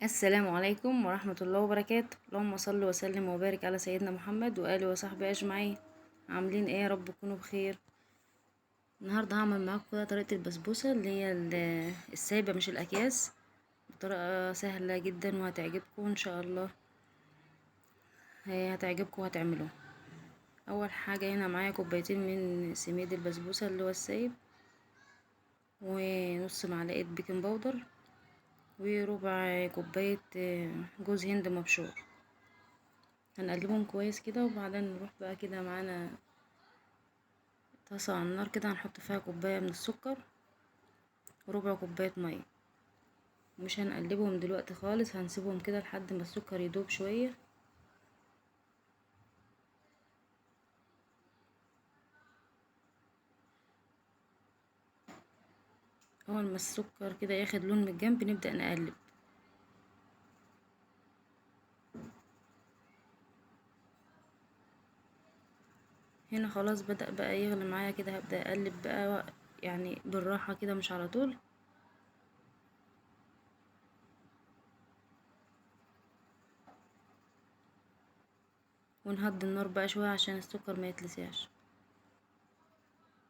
السلام عليكم ورحمة الله وبركاته. اللهم صل وسلم وبارك على سيدنا محمد وآله وصحبه أجمعين. عاملين ايه؟ يا رب تكونوا بخير. النهاردة هعمل معاكم كده طريقة البسبوسة اللي هي السايبة مش الأكياس، بطريقة سهلة جدا وهتعجبكم إن شاء الله. هي هتعجبكم وهتعملوها. أول حاجة هنا معايا كوبايتين من سميد البسبوسة اللي هو السايب، ونص معلقة بيكنج باودر، وربع كوباية جوز هند مبشور. هنقلبهم كويس كده، وبعدين نروح بقى كده معانا طاسة على النار كده، هنحط فيها كوباية من السكر وربع كوباية مية. مش هنقلبهم دلوقتي خالص، هنسيبهم كده لحد ما السكر يدوب شوية. اول ما السكر كده ياخد لون من الجنب نبدأ نقلب. هنا خلاص بدأ بقى يغلي معايا كده، هبدأ اقلب بقى يعني بالراحة كده مش على طول، ونهدي النار بقى شوية عشان السكر ما يتلسعش.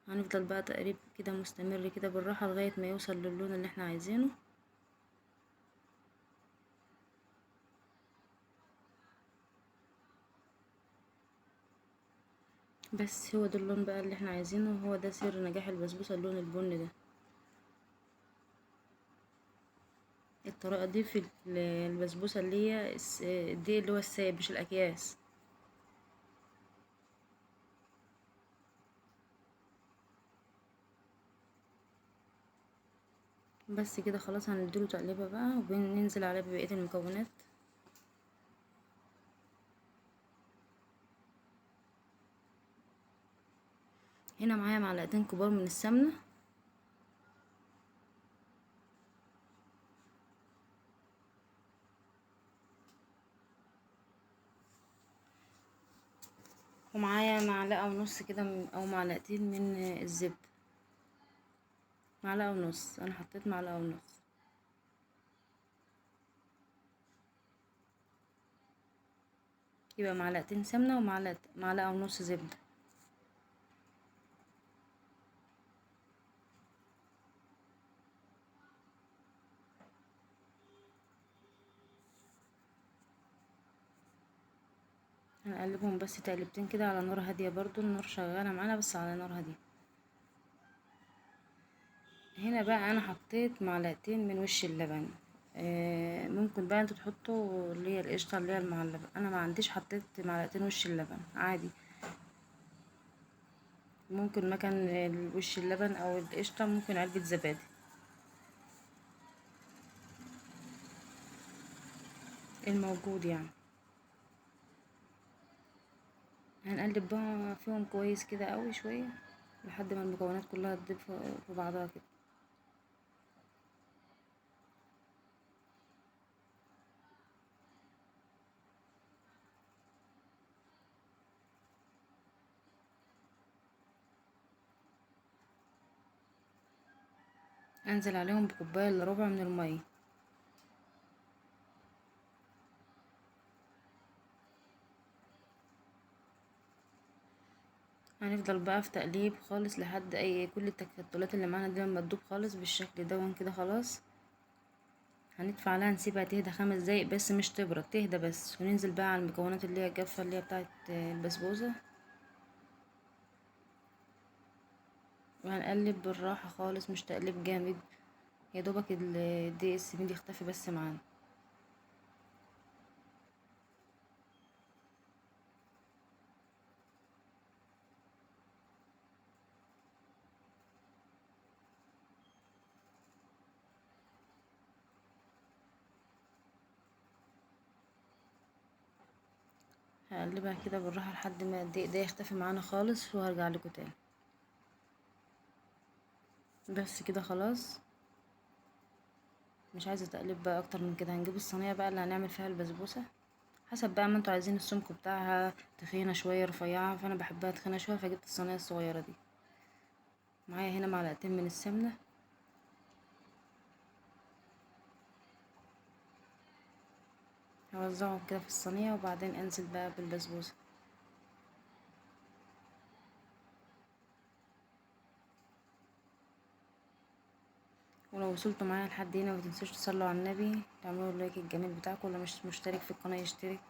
هنفضل بقى تقريب كده مستمر كده بالراحة لغاية ما يوصل للون اللي احنا عايزينه. بس هو ده اللون بقى اللي احنا عايزينه، وهو ده سر نجاح البسبوسة، اللون البني ده. الطريقة دي في البسبوسة اللي هي دي اللي هو السايب مش الأكياس. بس كده خلاص، هنديله تقليبة بقى وبننزل عليه ببقية المكونات. هنا معايا معلقتين كبار من السمنة، ومعايا معلقة ونص كده أو معلقتين من الزبدة. معلقة ونص، أنا حطيت معلقة ونص. يبقى معلقتين سمنة معلقة ونص زبدة. هنقلبهم بس تقلبتين كده على نار هادية، برضو النار شغالة معانا بس على نار هادية. هنا بقى انا حطيت معلقتين من وش اللبن. ممكن بقى انتوا تحطوا اللي هي القشطه اللي هي المعلبه، انا ما عنديش، حطيت معلقتين وش اللبن عادي. ممكن مكان وش اللبن او القشطه ممكن علبه زبادي الموجود يعني. هنقلب بقى فيهم كويس كده قوي شويه لحد ما المكونات كلها تضيف في بعضها كده. انزل عليهم بكوبايه الا ربع من الميه. هنفضل بقى في تقليب خالص لحد كل التكتلات اللي معانا دي لما تدوب خالص بالشكل ده كده خلاص. هندفع عليها نسيبها تهدى 5 دقايق بس، مش تبرد، تهدى بس، وننزل بقى على المكونات اللي هي الجافة اللي هي بتاعت البسبوسة، وهنقلب بالراحة خالص مش تقليب جامد، يا دوبك الدقيق السميد يختفي بس معانا. هقلبها كده بالراحة لحد ما الدقيق ده يختفي معانا خالص، وهرجع لكم تاني. بس كده خلاص، مش عايزة تقلب بقى اكتر من كده. هنجيب الصينية بقى اللي هنعمل فيها البسبوسة، حسب بقى ما انتوا عايزين السمك بتاعها، تخينة شوية رفيعة، فانا بحبها تخينة شوية فجبت الصينية الصغيرة دي. معايا هنا معلقتين من السمنة، هوزعهم كده في الصينية وبعدين انزل بقى بالبسبوسة. ولو وصلتوا معايا لحد هنا متنسوش تصلوا على النبي، تعملوا اللايك الجميل بتاعكم، واللي مش مشترك في القناة يشترك.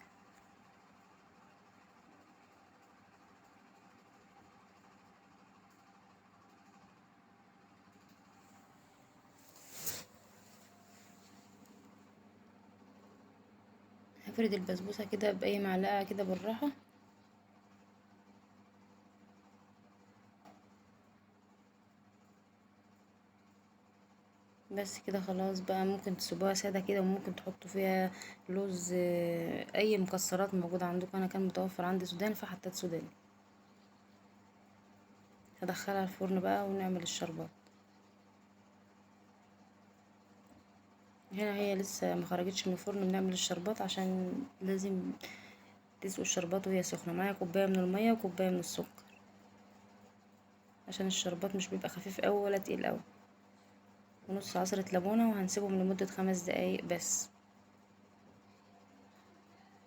هفرد البسبوسة كده بأي معلقة كده بالراحة. بس كده خلاص بقى، ممكن تسيبوها سادة كده وممكن تحطوا فيها لوز، اي مكسرات موجودة عندكم. انا كان متوفر عندي سوداني فحطيت سوداني. هدخلها الفرن بقى ونعمل الشربات. هنا هي لسه ما خرجتش من الفرن، بنعمل الشربات عشان لازم تسقوا الشربات وهي سخنة. معايا كوباية من المية وكوباية من السكر، عشان الشربات مش بيبقى خفيف اوي ولا تقيل اوي. ونص عصرة ليمونة، وهنسيبهم لمدة 5 دقايق بس.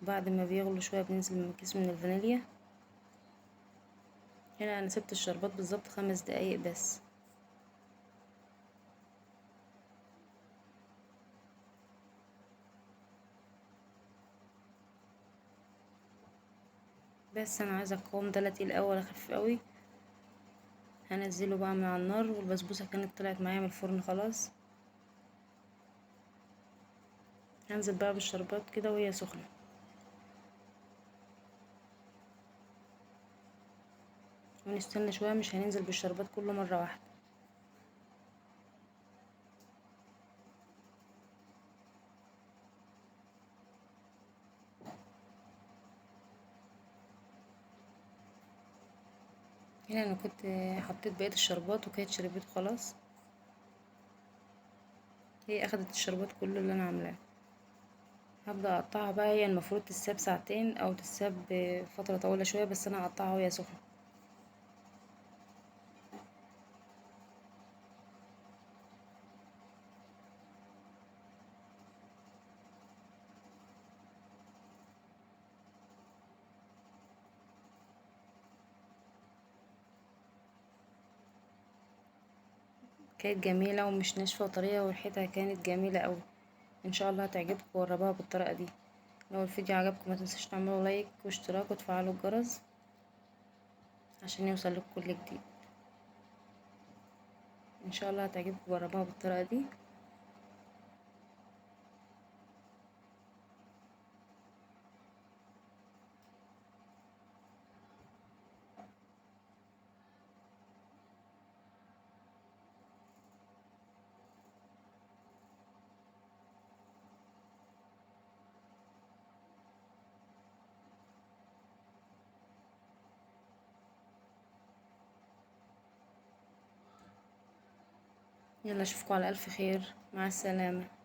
بعد ما بيغلوا شوية بننزل من كيس من الفانيليا. هنا انا سبت الشربات بالظبط 5 دقايق بس. بس انا عايزه القوام ده لا تقيل اوي ولا خفيف اوي. هنزله بقى من على النار، والبسبوسه كانت طلعت معايا من الفرن خلاص. هنزل بقى بالشربات كده وهي سخنه. ونستنى شويه، مش هننزل بالشربات كله مره واحده. هنا انا كنت حطيت بقيه الشربات وكانت شربته خلاص. هي اخدت الشربات كله اللي انا عاملاه. هبدا اقطعها بقى. هي المفروض تتساب ساعتين او تتساب فتره طويله شويه، بس انا هقطعها وهي سخنه. كانت جميله ومش ناشفه وطريه، وريحتها كانت جميله اوي. ان شاء الله هتعجبكم، وجربوها بالطريقه دي. لو الفيديو عجبكم ما تنسوش تعملوا لايك واشتراك وتفعلوا الجرس عشان يوصل لكم كل جديد. ان شاء الله هتعجبكم، جربوها بالطريقه دي. يلا اشوفكم على الف خير، مع السلامه.